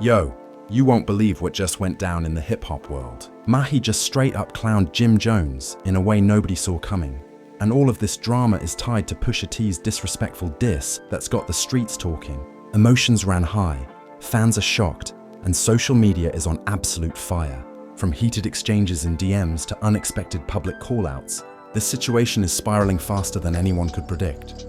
Yo, you won't believe what just went down in the hip-hop world. Mahi just straight up clowned Jim Jones in a way nobody saw coming. And all of this drama is tied to Pusha T's disrespectful diss that's got the streets talking. Emotions ran high, fans are shocked, and social media is on absolute fire. From heated exchanges in DMs to unexpected public call-outs, this situation is spiraling faster than anyone could predict.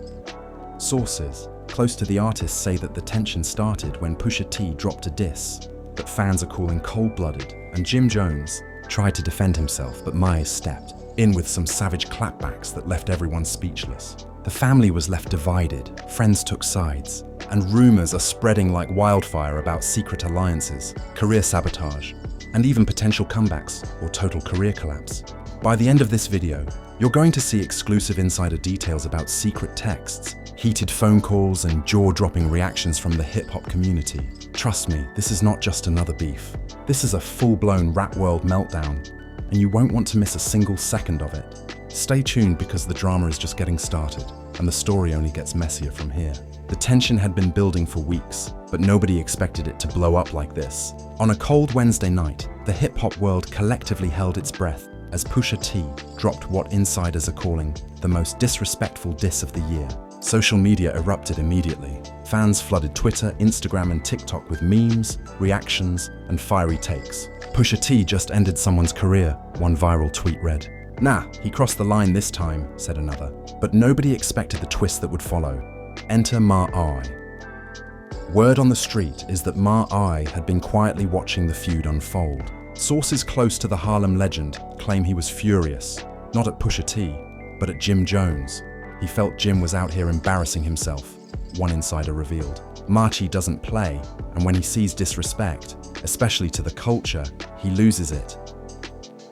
Sources close to the artist say that the tension started when Pusha T dropped a diss that fans are calling cold-blooded, and Jim Jones tried to defend himself, but Myers stepped in with some savage clapbacks that left everyone speechless. The family was left divided, friends took sides, and rumors are spreading like wildfire about secret alliances, career sabotage, and even potential comebacks or total career collapse. By the end of this video, you're going to see exclusive insider details about secret texts, heated phone calls, and jaw-dropping reactions from the hip-hop community. Trust me, this is not just another beef. This is a full-blown rap world meltdown, and you won't want to miss a single second of it. Stay tuned because the drama is just getting started, and the story only gets messier from here. The tension had been building for weeks, but nobody expected it to blow up like this. On a cold Wednesday night, the hip-hop world collectively held its breath as Pusha T dropped what insiders are calling the most disrespectful diss of the year. Social media erupted immediately. Fans flooded Twitter, Instagram, and TikTok with memes, reactions, and fiery takes. Pusha T just ended someone's career, one viral tweet read. Nah, he crossed the line this time, said another. But nobody expected the twist that would follow. Enter Ma-I. Word on the street is that Ma-I had been quietly watching the feud unfold. Sources close to the Harlem legend claim he was furious, not at Pusha T, but at Jim Jones. He felt Jim was out here embarrassing himself, one insider revealed. Machi doesn't play, and when he sees disrespect, especially to the culture, he loses it.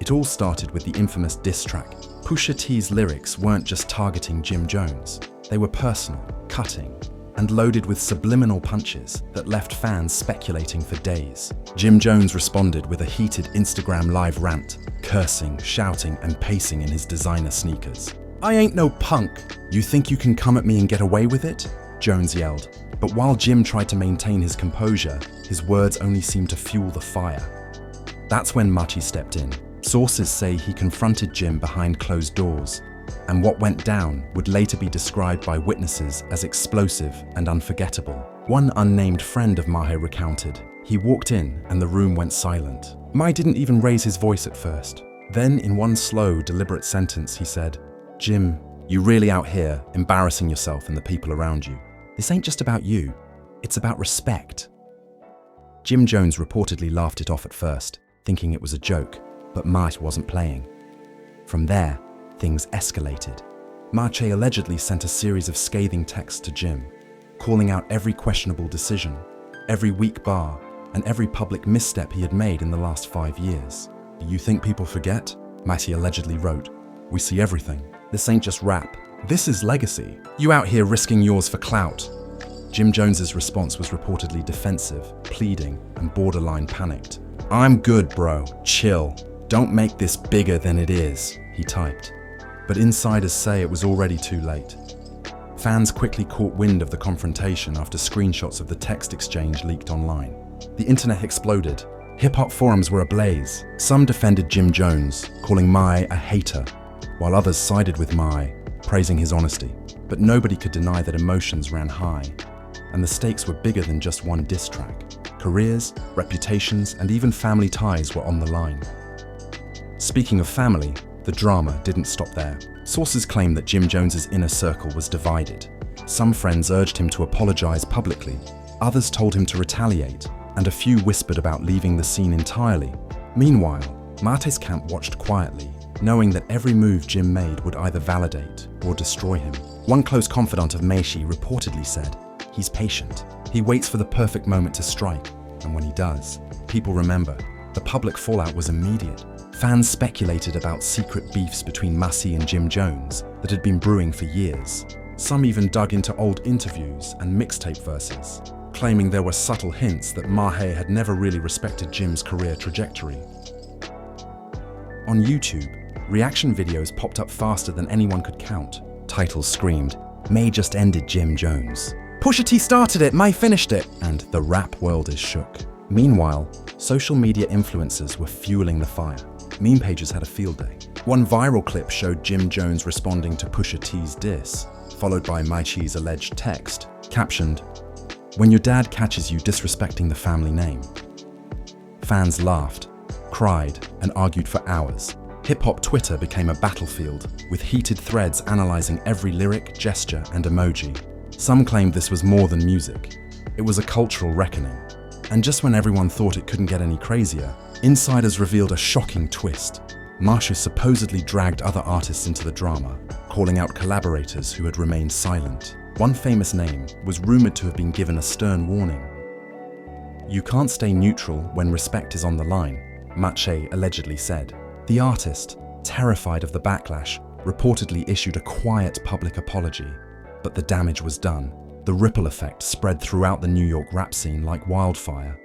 It all started with the infamous diss track. Pusha T's lyrics weren't just targeting Jim Jones. They were personal, cutting, and loaded with subliminal punches that left fans speculating for days. Jim Jones responded with a heated Instagram live rant, cursing, shouting, and pacing in his designer sneakers. "I ain't no punk. You think you can come at me and get away with it?" Jones yelled. But while Jim tried to maintain his composure, his words only seemed to fuel the fire. That's when Machi stepped in. Sources say he confronted Jim behind closed doors, and what went down would later be described by witnesses as explosive and unforgettable. One unnamed friend of Mahe recounted, "He walked in and the room went silent. Mahe didn't even raise his voice at first. Then in one slow, deliberate sentence he said, 'Jim, you really out here embarrassing yourself and the people around you. This ain't just about you, it's about respect.' Jim Jones reportedly laughed it off at first, thinking it was a joke, but Mahe wasn't playing. From there, things escalated. Mache allegedly sent a series of scathing texts to Jim, calling out every questionable decision, every weak bar, and every public misstep he had made in the last 5 years. "You think people forget?" Mache allegedly wrote. "We see everything. This ain't just rap. This is legacy. You out here risking yours for clout." Jim Jones's response was reportedly defensive, pleading, and borderline panicked. "I'm good, bro. Chill. Don't make this bigger than it is," he typed. But insiders say it was already too late. Fans quickly caught wind of the confrontation after screenshots of the text exchange leaked online. The internet exploded. Hip-hop forums were ablaze. Some defended Jim Jones, calling Mahe a hater, while others sided with Mahe, praising his honesty. But nobody could deny that emotions ran high, and the stakes were bigger than just one diss track. Careers, reputations, and even family ties were on the line. Speaking of family, the drama didn't stop there. Sources claim that Jim Jones's inner circle was divided. Some friends urged him to apologize publicly, others told him to retaliate, and a few whispered about leaving the scene entirely. Meanwhile, Mate's camp watched quietly, knowing that every move Jim made would either validate or destroy him. One close confidant of Meishi reportedly said, "He's patient. He waits for the perfect moment to strike, and when he does, people remember." The public fallout was immediate. Fans speculated about secret beefs between Massey and Jim Jones that had been brewing for years. Some even dug into old interviews and mixtape verses, claiming there were subtle hints that Mahe had never really respected Jim's career trajectory. On YouTube, reaction videos popped up faster than anyone could count. Titles screamed, "May just ended Jim Jones," "Pusha T started it, May finished it," and "The rap world is shook." Meanwhile, social media influencers were fueling the fire. Meme pages had a field day. One viral clip showed Jim Jones responding to Pusha T's diss, followed by Maichi's alleged text, captioned, "When your dad catches you disrespecting the family name." Fans laughed, cried, and argued for hours. Hip-hop Twitter became a battlefield, with heated threads analyzing every lyric, gesture, and emoji. Some claimed this was more than music. It was a cultural reckoning. And just when everyone thought it couldn't get any crazier, insiders revealed a shocking twist. Marsha supposedly dragged other artists into the drama, calling out collaborators who had remained silent. One famous name was rumored to have been given a stern warning. "You can't stay neutral when respect is on the line," Mache allegedly said. The artist, terrified of the backlash, reportedly issued a quiet public apology. But the damage was done. The ripple effect spread throughout the New York rap scene like wildfire.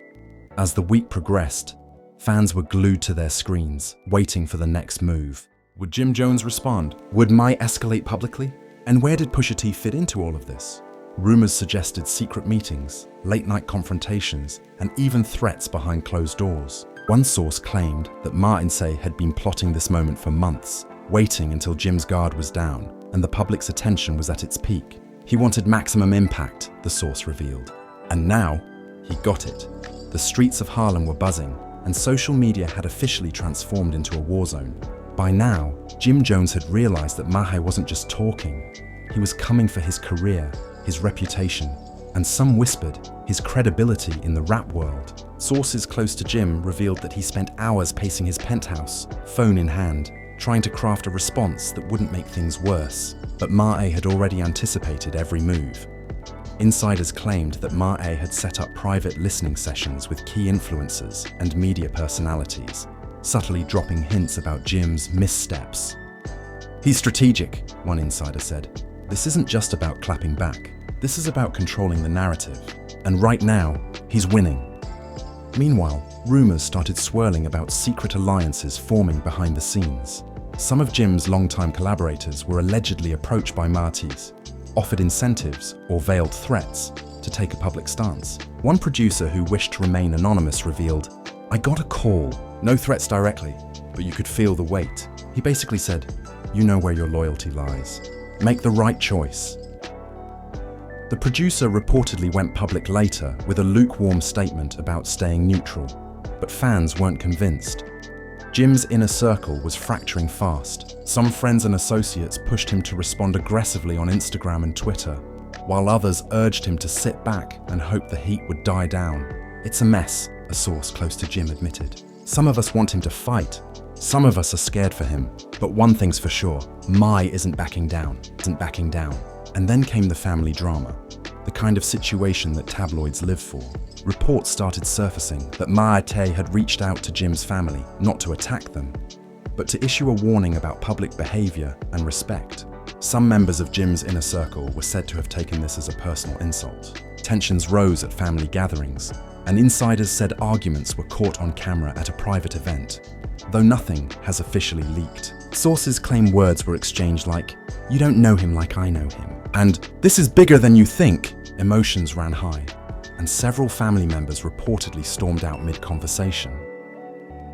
As the week progressed, fans were glued to their screens, waiting for the next move. Would Jim Jones respond? Would Mai escalate publicly? And where did Pusha T fit into all of this? Rumors suggested secret meetings, late-night confrontations, and even threats behind closed doors. One source claimed that Martinse had been plotting this moment for months, waiting until Jim's guard was down and the public's attention was at its peak. He wanted maximum impact, the source revealed. And now, he got it. The streets of Harlem were buzzing, and social media had officially transformed into a war zone. By now, Jim Jones had realized that Mahe wasn't just talking. He was coming for his career, his reputation, and some whispered, his credibility in the rap world. Sources close to Jim revealed that he spent hours pacing his penthouse, phone in hand, trying to craft a response that wouldn't make things worse. But Mae had already anticipated every move. Insiders claimed that Mae had set up private listening sessions with key influencers and media personalities, subtly dropping hints about Jim's missteps. "He's strategic," one insider said. "This isn't just about clapping back. This is about controlling the narrative. And right now, he's winning." Meanwhile, rumors started swirling about secret alliances forming behind the scenes. Some of Jim's longtime collaborators were allegedly approached by Martis, offered incentives or veiled threats to take a public stance. One producer who wished to remain anonymous revealed, "I got a call, no threats directly, but you could feel the weight." He basically said, "You know where your loyalty lies. Make the right choice." The producer reportedly went public later with a lukewarm statement about staying neutral, but fans weren't convinced. Jim's inner circle was fracturing fast. Some friends and associates pushed him to respond aggressively on Instagram and Twitter, while others urged him to sit back and hope the heat would die down. "It's a mess," a source close to Jim admitted. "Some of us want him to fight. Some of us are scared for him. But one thing's for sure, Mai isn't backing down. And then came the family drama, the kind of situation that tabloids live for. Reports started surfacing that Maate had reached out to Jim's family, not to attack them, but to issue a warning about public behavior and respect. Some members of Jim's inner circle were said to have taken this as a personal insult. Tensions rose at family gatherings, and insiders said arguments were caught on camera at a private event, though nothing has officially leaked. Sources claim words were exchanged like, "You don't know him like I know him," and "This is bigger than you think." Emotions ran high, and several family members reportedly stormed out mid-conversation.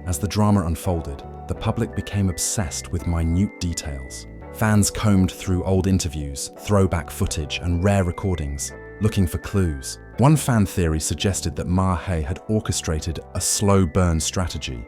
As the drama unfolded, the public became obsessed with minute details. Fans combed through old interviews, throwback footage, and rare recordings, looking for clues. One fan theory suggested that Mahe had orchestrated a slow burn strategy,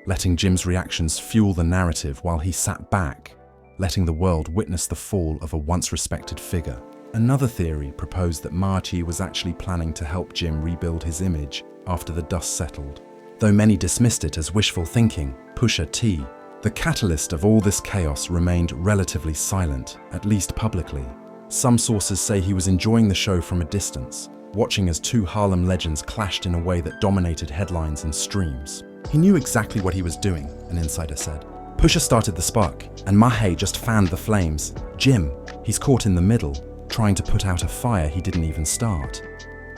letting Jim's reactions fuel the narrative while he sat back, letting the world witness the fall of a once respected figure. Another theory proposed that Marty was actually planning to help Jim rebuild his image after the dust settled. Though many dismissed it as wishful thinking, Pusha T, the catalyst of all this chaos, remained relatively silent, at least publicly. Some sources say he was enjoying the show from a distance, watching as two Harlem legends clashed in a way that dominated headlines and streams. He knew exactly what he was doing, an insider said. Pusha started the spark, and Mahe just fanned the flames. Jim, he's caught in the middle, trying to put out a fire he didn't even start.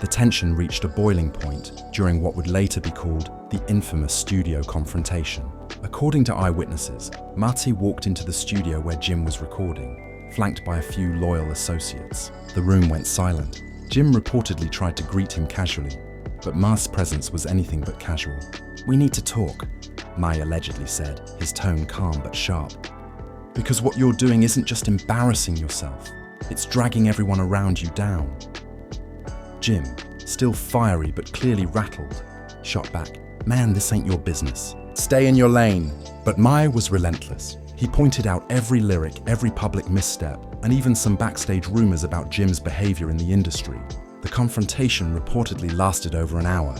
The tension reached a boiling point during what would later be called the infamous studio confrontation. According to eyewitnesses, Marty walked into the studio where Jim was recording, flanked by a few loyal associates. The room went silent. Jim reportedly tried to greet him casually, but Ma's presence was anything but casual. "We need to talk," Mai allegedly said, his tone calm but sharp. "Because what you're doing isn't just embarrassing yourself, it's dragging everyone around you down." Jim, still fiery but clearly rattled, shot back, "Man, this ain't your business. Stay in your lane." But Mai was relentless. He pointed out every lyric, every public misstep, and even some backstage rumors about Jim's behavior in the industry. The confrontation reportedly lasted over an hour,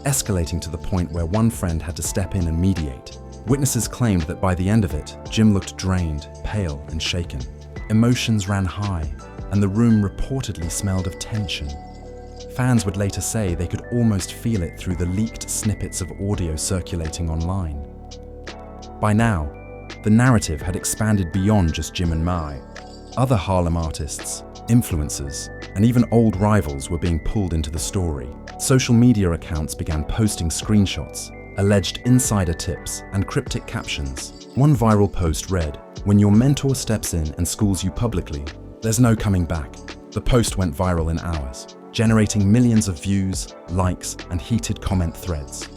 escalating to the point where one friend had to step in and mediate. Witnesses claimed that by the end of it, Jim looked drained, pale, and shaken. Emotions ran high, and the room reportedly smelled of tension. Fans would later say they could almost feel it through the leaked snippets of audio circulating online. By now, the narrative had expanded beyond just Jim and Mai. Other Harlem artists, influencers, and even old rivals were being pulled into the story. Social media accounts began posting screenshots, alleged insider tips, and cryptic captions. One viral post read, "When your mentor steps in and schools you publicly, there's no coming back." The post went viral in hours, generating millions of views, likes, and heated comment threads.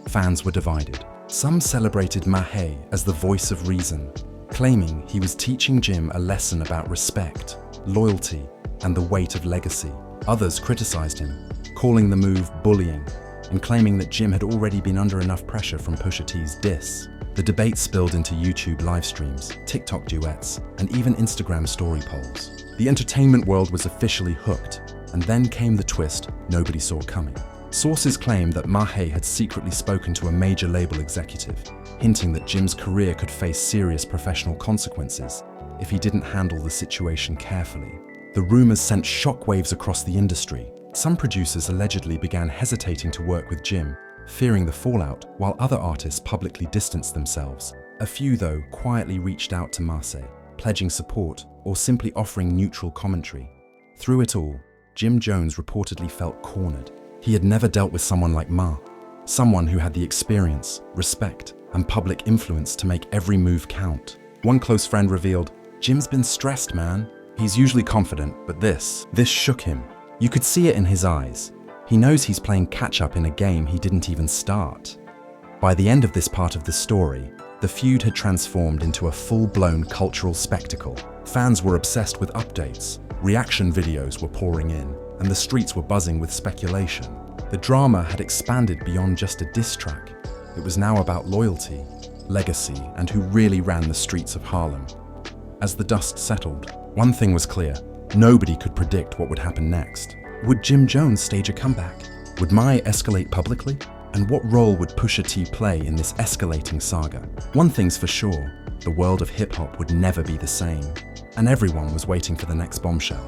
Fans were divided. Some celebrated Mahe as the voice of reason, claiming he was teaching Jim a lesson about respect, loyalty, and the weight of legacy. Others criticized him, calling the move bullying, and claiming that Jim had already been under enough pressure from Pusha T's diss. The debate spilled into YouTube live streams, TikTok duets, and even Instagram story polls. The entertainment world was officially hooked, and then came the twist nobody saw coming. Sources claimed that Mahe had secretly spoken to a major label executive, hinting that Jim's career could face serious professional consequences if he didn't handle the situation carefully. The rumors sent shockwaves across the industry. Some producers allegedly began hesitating to work with Jim, fearing the fallout, while other artists publicly distanced themselves. A few, though, quietly reached out to Mahe, pledging support or simply offering neutral commentary. Through it all, Jim Jones reportedly felt cornered. He had never dealt with someone like Ma, someone who had the experience, respect, and public influence to make every move count. One close friend revealed, "Jim's been stressed, man. He's usually confident, but this shook him. You could see it in his eyes. He knows he's playing catch-up in a game he didn't even start." By the end of this part of the story, the feud had transformed into a full-blown cultural spectacle. Fans were obsessed with updates, reaction videos were pouring in, and the streets were buzzing with speculation. The drama had expanded beyond just a diss track. It was now about loyalty, legacy, and who really ran the streets of Harlem. As the dust settled, one thing was clear: nobody could predict what would happen next. Would Jim Jones stage a comeback? Would Mai escalate publicly? And what role would Pusha T play in this escalating saga? One thing's for sure, the world of hip-hop would never be the same, and everyone was waiting for the next bombshell.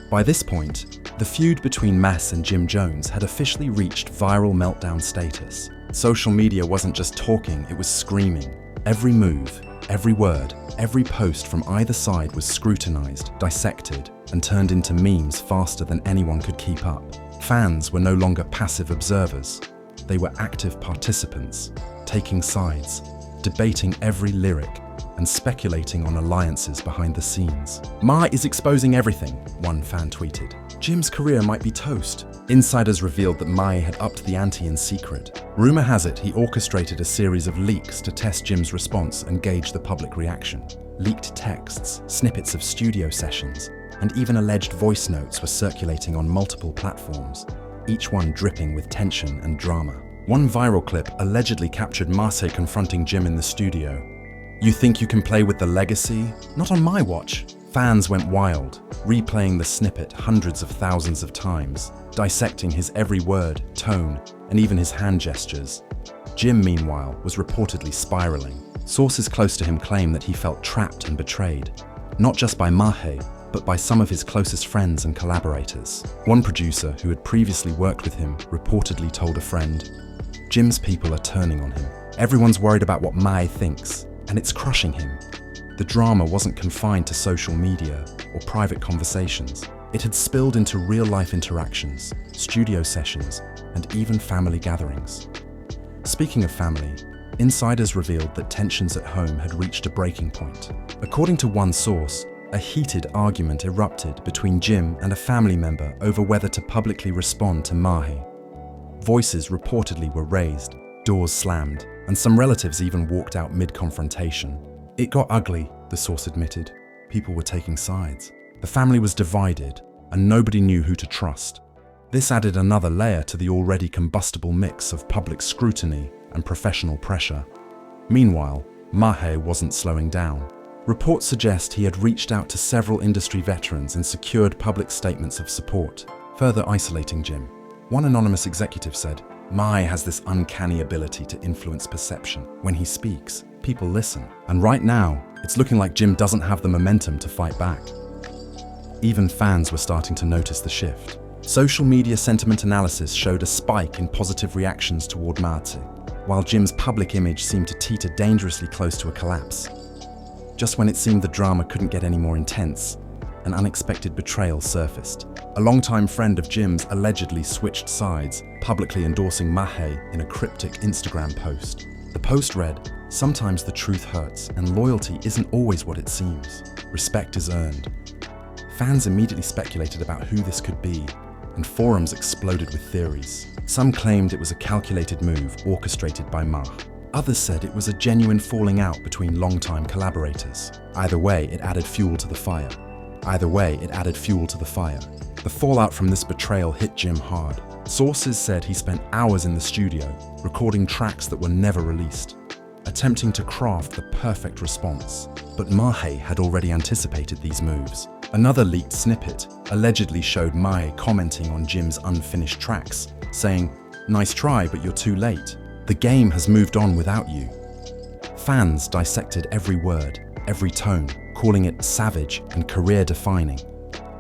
By this point, the feud between Mass and Jim Jones had officially reached viral meltdown status. Social media wasn't just talking, it was screaming. Every move, every word, every post from either side was scrutinized, dissected, and turned into memes faster than anyone could keep up. Fans were no longer passive observers. They were active participants, taking sides, debating every lyric, and speculating on alliances behind the scenes. "Ma is exposing everything," one fan tweeted. "Jim's career might be toast." Insiders revealed that Mai had upped the ante in secret. Rumor has it he orchestrated a series of leaks to test Jim's response and gauge the public reaction. Leaked texts, snippets of studio sessions, and even alleged voice notes were circulating on multiple platforms, each one dripping with tension and drama. One viral clip allegedly captured Mahe confronting Jim in the studio. "You think you can play with the legacy? Not on my watch." Fans went wild, replaying the snippet hundreds of thousands of times, dissecting his every word, tone, and even his hand gestures. Jim, meanwhile, was reportedly spiraling. Sources close to him claim that he felt trapped and betrayed, not just by Mahe, but by some of his closest friends and collaborators. One producer who had previously worked with him reportedly told a friend, "Jim's people are turning on him. Everyone's worried about what Mai thinks, and it's crushing him." The drama wasn't confined to social media or private conversations. It had spilled into real-life interactions, studio sessions, and even family gatherings. Speaking of family, insiders revealed that tensions at home had reached a breaking point. According to one source, a heated argument erupted between Jim and a family member over whether to publicly respond to Mahe. Voices reportedly were raised, doors slammed, and some relatives even walked out mid-confrontation. It got ugly, the source admitted. People were taking sides. The family was divided, and nobody knew who to trust. This added another layer to the already combustible mix of public scrutiny and professional pressure. Meanwhile, Mahe wasn't slowing down. Reports suggest he had reached out to several industry veterans and secured public statements of support, further isolating Jim. One anonymous executive said, "Mahe has this uncanny ability to influence perception. When he speaks, people listen. And right now, it's looking like Jim doesn't have the momentum to fight back." Even fans were starting to notice the shift. Social media sentiment analysis showed a spike in positive reactions toward Mahe, while Jim's public image seemed to teeter dangerously close to a collapse. Just when it seemed the drama couldn't get any more intense, an unexpected betrayal surfaced. A longtime friend of Jim's allegedly switched sides, publicly endorsing Mahe in a cryptic Instagram post. The post read, "Sometimes the truth hurts, and loyalty isn't always what it seems. Respect is earned." Fans immediately speculated about who this could be, and forums exploded with theories. Some claimed it was a calculated move orchestrated by Mahe. Others said it was a genuine falling out between longtime collaborators. Either way, it added fuel to the fire. The fallout from this betrayal hit Jim hard. Sources said he spent hours in the studio, recording tracks that were never released, attempting to craft the perfect response. But Mahe had already anticipated these moves. Another leaked snippet allegedly showed Mahe commenting on Jim's unfinished tracks, saying, "Nice try, but you're too late. The game has moved on without you." Fans dissected every word, every tone, calling it savage and career-defining.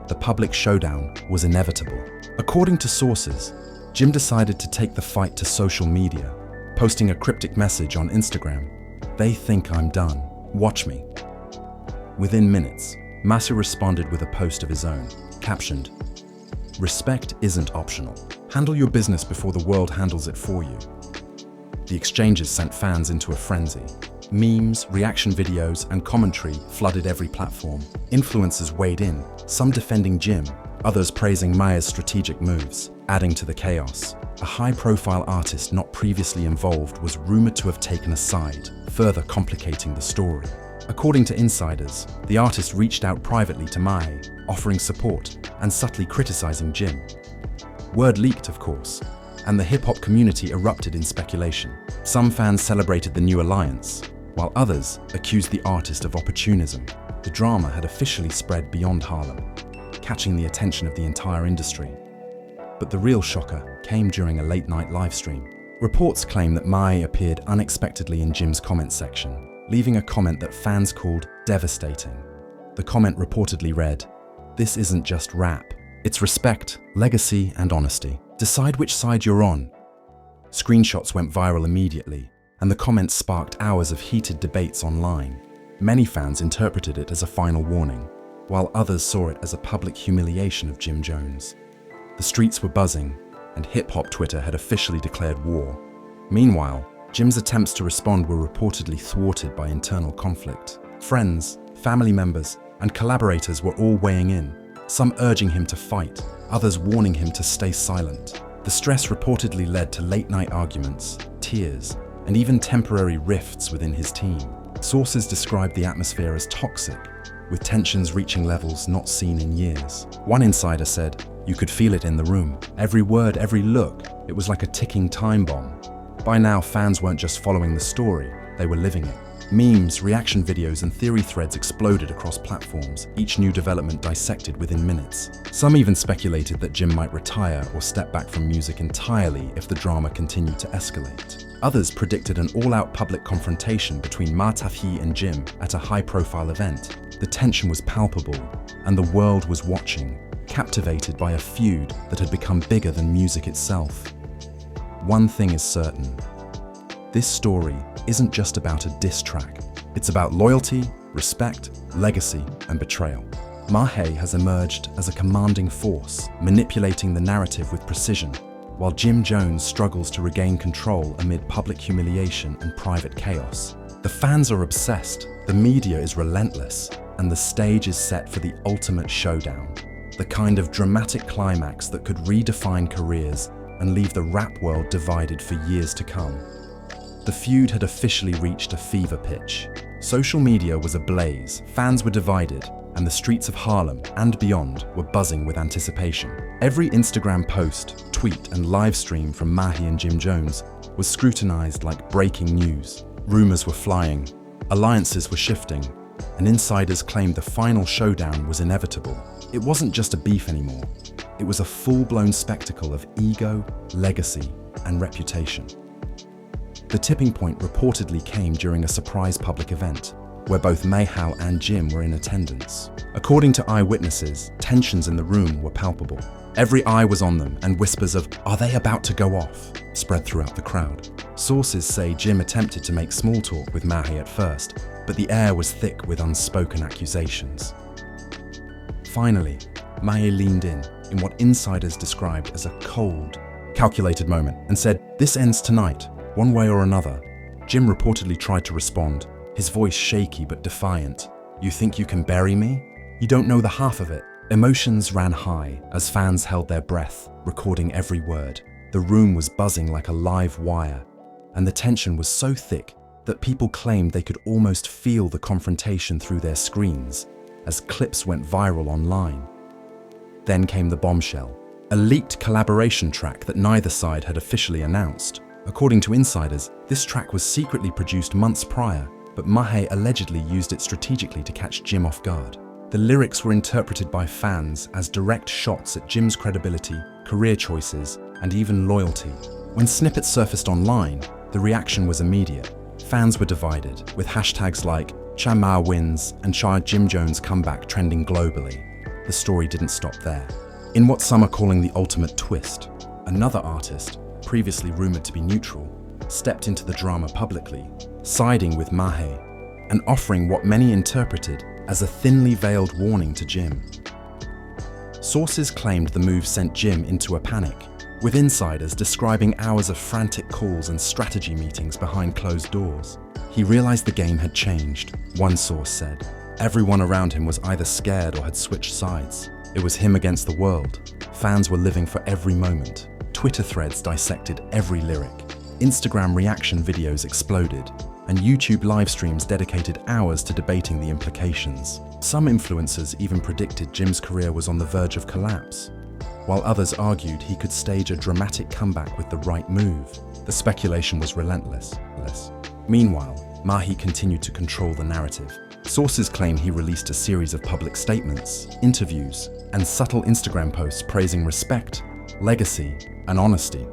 The public showdown was inevitable. According to sources, Jim decided to take the fight to social media, posting a cryptic message on Instagram. "They think I'm done. Watch me." Within minutes, Mahe responded with a post of his own, captioned, "Respect isn't optional. Handle your business before the world handles it for you." The exchanges sent fans into a frenzy. Memes, reaction videos, and commentary flooded every platform. Influencers weighed in, some defending Jim, others praising Mahe's strategic moves, adding to the chaos. A high-profile artist not previously involved was rumored to have taken a side, further complicating the story. According to insiders, the artist reached out privately to Mahe, offering support and subtly criticizing Jim. Word leaked, of course, and the hip-hop community erupted in speculation. Some fans celebrated the new alliance, while others accused the artist of opportunism. The drama had officially spread beyond Harlem, catching the attention of the entire industry. But the real shocker came during a late-night livestream. Reports claim that Mahe appeared unexpectedly in Jim's comment section, leaving a comment that fans called devastating. The comment reportedly read, "This isn't just rap. It's respect, legacy, and honesty. Decide which side you're on." Screenshots went viral immediately, and the comments sparked hours of heated debates online. Many fans interpreted it as a final warning, while others saw it as a public humiliation of Jim Jones. The streets were buzzing, and hip-hop Twitter had officially declared war. Meanwhile, Jim's attempts to respond were reportedly thwarted by internal conflict. Friends, family members, and collaborators were all weighing in, some urging him to fight, others warning him to stay silent. The stress reportedly led to late-night arguments, tears, and even temporary rifts within his team. Sources described the atmosphere as toxic, with tensions reaching levels not seen in years. One insider said, "You could feel it in the room. Every word, every look, it was like a ticking time bomb." By now, fans weren't just following the story, they were living it. Memes, reaction videos, and theory threads exploded across platforms, each new development dissected within minutes. Some even speculated that Jim might retire or step back from music entirely if the drama continued to escalate. Others predicted an all-out public confrontation between Mahe and Jim at a high-profile event. The tension was palpable, and the world was watching, captivated by a feud that had become bigger than music itself. One thing is certain. This story isn't just about a diss track. It's about loyalty, respect, legacy, and betrayal. Mahe has emerged as a commanding force, manipulating the narrative with precision, while Jim Jones struggles to regain control amid public humiliation and private chaos. The fans are obsessed, the media is relentless, and the stage is set for the ultimate showdown. The kind of dramatic climax that could redefine careers and leave the rap world divided for years to come. The feud had officially reached a fever pitch. Social media was ablaze, fans were divided, and the streets of Harlem and beyond were buzzing with anticipation. Every Instagram post, tweet, and live stream from Mahi and Jim Jones was scrutinized like breaking news. Rumors were flying, alliances were shifting, and insiders claimed the final showdown was inevitable. It wasn't just a beef anymore. It was a full-blown spectacle of ego, legacy, and reputation. The tipping point reportedly came during a surprise public event, where both Mayhal and Jim were in attendance. According to eyewitnesses, tensions in the room were palpable. Every eye was on them, and whispers of, "Are they about to go off?" spread throughout the crowd. Sources say Jim attempted to make small talk with Mahi at first, but the air was thick with unspoken accusations. Finally, Mahi leaned in what insiders described as a cold, calculated moment, and said, "This ends tonight, one way or another." Jim reportedly tried to respond, his voice shaky but defiant. "You think you can bury me? You don't know the half of it." Emotions ran high as fans held their breath, recording every word. The room was buzzing like a live wire, and the tension was so thick that people claimed they could almost feel the confrontation through their screens as clips went viral online. Then came the bombshell, a leaked collaboration track that neither side had officially announced. According to insiders, this track was secretly produced months prior, but Mahi allegedly used it strategically to catch Jim off guard. The lyrics were interpreted by fans as direct shots at Jim's credibility, career choices, and even loyalty. When snippets surfaced online, the reaction was immediate. Fans were divided, with hashtags like "Cha wins" and "Jim Jones comeback" trending globally. The story didn't stop there. In what some are calling the ultimate twist, another artist, previously rumored to be neutral, stepped into the drama publicly, siding with Mahi, and offering what many interpreted as a thinly veiled warning to Jim. Sources claimed the move sent Jim into a panic, with insiders describing hours of frantic calls and strategy meetings behind closed doors. He realized the game had changed, one source said. Everyone around him was either scared or had switched sides. It was him against the world. Fans were living for every moment. Twitter threads dissected every lyric. Instagram reaction videos exploded, and YouTube live streams dedicated hours to debating the implications. Some influencers even predicted Jim's career was on the verge of collapse, while others argued he could stage a dramatic comeback with the right move. The speculation was relentless. Meanwhile, Mahi continued to control the narrative. Sources claim he released a series of public statements, interviews, and subtle Instagram posts praising respect, legacy, and honesty.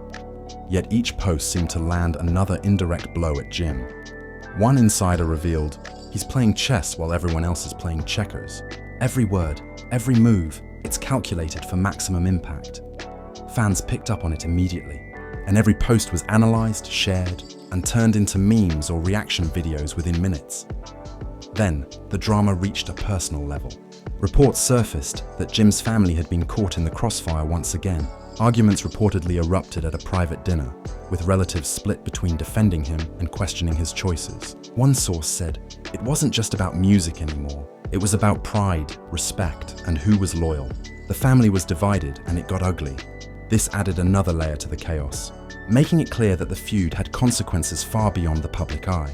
Yet each post seemed to land another indirect blow at Jim. One insider revealed, "He's playing chess while everyone else is playing checkers. Every word, every move, it's calculated for maximum impact." Fans picked up on it immediately, and every post was analyzed, shared, and turned into memes or reaction videos within minutes. Then, the drama reached a personal level. Reports surfaced that Jim's family had been caught in the crossfire once again. Arguments reportedly erupted at a private dinner, with relatives split between defending him and questioning his choices. One source said, "It wasn't just about music anymore. It was about pride, respect, and who was loyal." The family was divided, and it got ugly. This added another layer to the chaos, making it clear that the feud had consequences far beyond the public eye.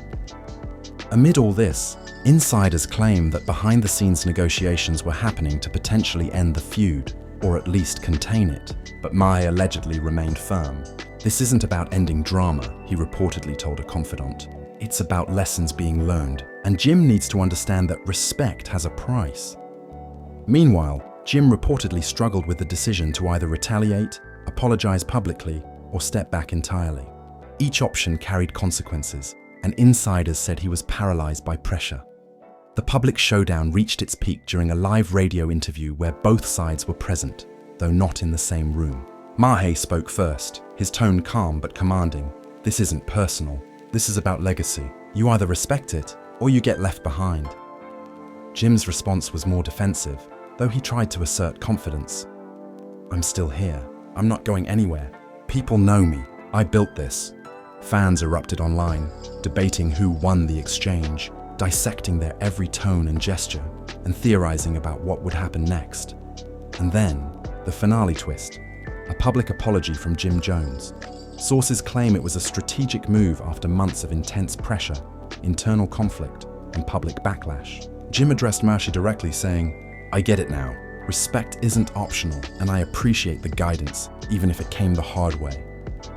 Amid all this, insiders claim that behind-the-scenes negotiations were happening to potentially end the feud, or at least contain it, but Mahi allegedly remained firm. "This isn't about ending drama," he reportedly told a confidant. "It's about lessons being learned, and Jim needs to understand that respect has a price." Meanwhile, Jim reportedly struggled with the decision to either retaliate, apologize publicly, or step back entirely. Each option carried consequences, and insiders said he was paralyzed by pressure. The public showdown reached its peak during a live radio interview where both sides were present, though not in the same room. Mahi spoke first, his tone calm but commanding. "This isn't personal. This is about legacy. You either respect it, or you get left behind." Jim's response was more defensive, though he tried to assert confidence. "I'm still here. I'm not going anywhere. People know me. I built this." Fans erupted online, debating who won the exchange, dissecting their every tone and gesture, and theorizing about what would happen next. And then, the finale twist. a public apology from Jim Jones. Sources claim it was a strategic move after months of intense pressure, internal conflict, and public backlash. Jim addressed Mahi directly, saying, "I get it now. Respect isn't optional, and I appreciate the guidance, even if it came the hard way."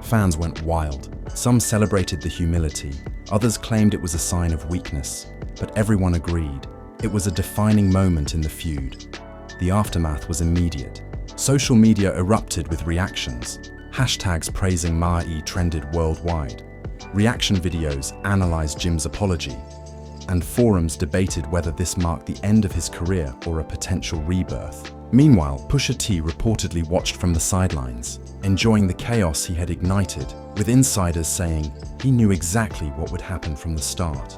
Fans went wild. Some celebrated the humility, others claimed it was a sign of weakness, but everyone agreed it was a defining moment in the feud. The aftermath was immediate. Social media erupted with reactions. Hashtags praising Mahi trended worldwide. Reaction videos analyzed Jim's apology, and forums debated whether this marked the end of his career or a potential rebirth. Meanwhile, Pusha T reportedly watched from the sidelines, enjoying the chaos he had ignited, with insiders saying he knew exactly what would happen from the start.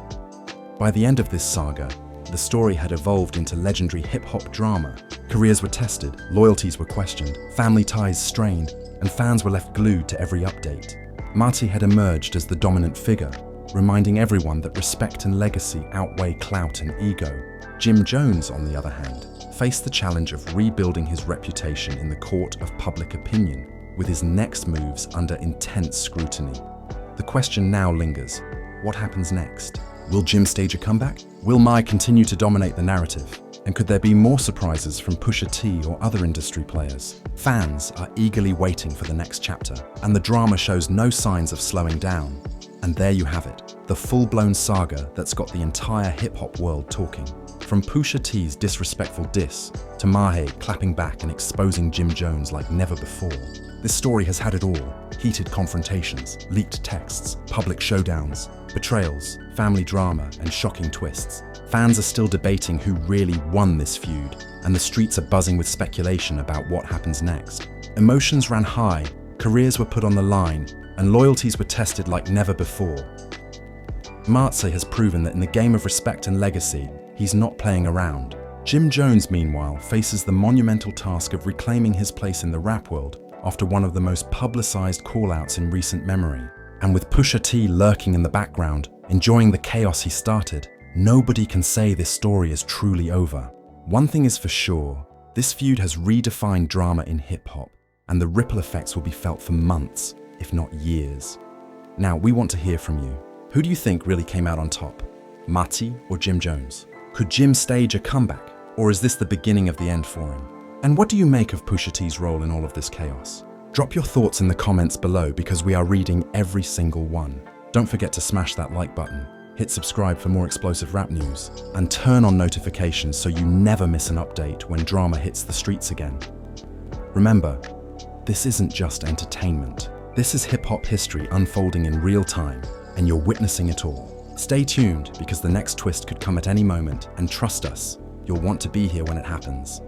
By the end of this saga, the story had evolved into legendary hip-hop drama. Careers were tested, loyalties were questioned, family ties strained, and fans were left glued to every update. Mahi had emerged as the dominant figure, reminding everyone that respect and legacy outweigh clout and ego. Jim Jones, on the other hand, faced the challenge of rebuilding his reputation in the court of public opinion, with his next moves under intense scrutiny. The question now lingers: what happens next? Will Jim stage a comeback? Will Mahi continue to dominate the narrative? And could there be more surprises from Pusha T or other industry players? Fans are eagerly waiting for the next chapter, and the drama shows no signs of slowing down. And there you have it, the full-blown saga that's got the entire hip-hop world talking. From Pusha T's disrespectful diss to Mahi clapping back and exposing Jim Jones like never before. This story has had it all: heated confrontations, leaked texts, public showdowns, betrayals, family drama, and shocking twists. Fans are still debating who really won this feud, and the streets are buzzing with speculation about what happens next. Emotions ran high, careers were put on the line, and loyalties were tested like never before. Mahi has proven that in the game of respect and legacy, he's not playing around. Jim Jones, meanwhile, faces the monumental task of reclaiming his place in the rap world after one of the most publicized call-outs in recent memory. And with Pusha T lurking in the background, enjoying the chaos he started, nobody can say this story is truly over. One thing is for sure, this feud has redefined drama in hip-hop, and the ripple effects will be felt for months, if not years. Now, we want to hear from you. Who do you think really came out on top? Mahi or Jim Jones? Could Jim stage a comeback, or is this the beginning of the end for him? And what do you make of Pusha T's role in all of this chaos? Drop your thoughts in the comments below, because we are reading every single one. Don't forget to smash that like button, hit subscribe for more explosive rap news, and turn on notifications so you never miss an update when drama hits the streets again. Remember, this isn't just entertainment. This is hip-hop history unfolding in real time, and you're witnessing it all. Stay tuned, because the next twist could come at any moment, and trust us, you'll want to be here when it happens.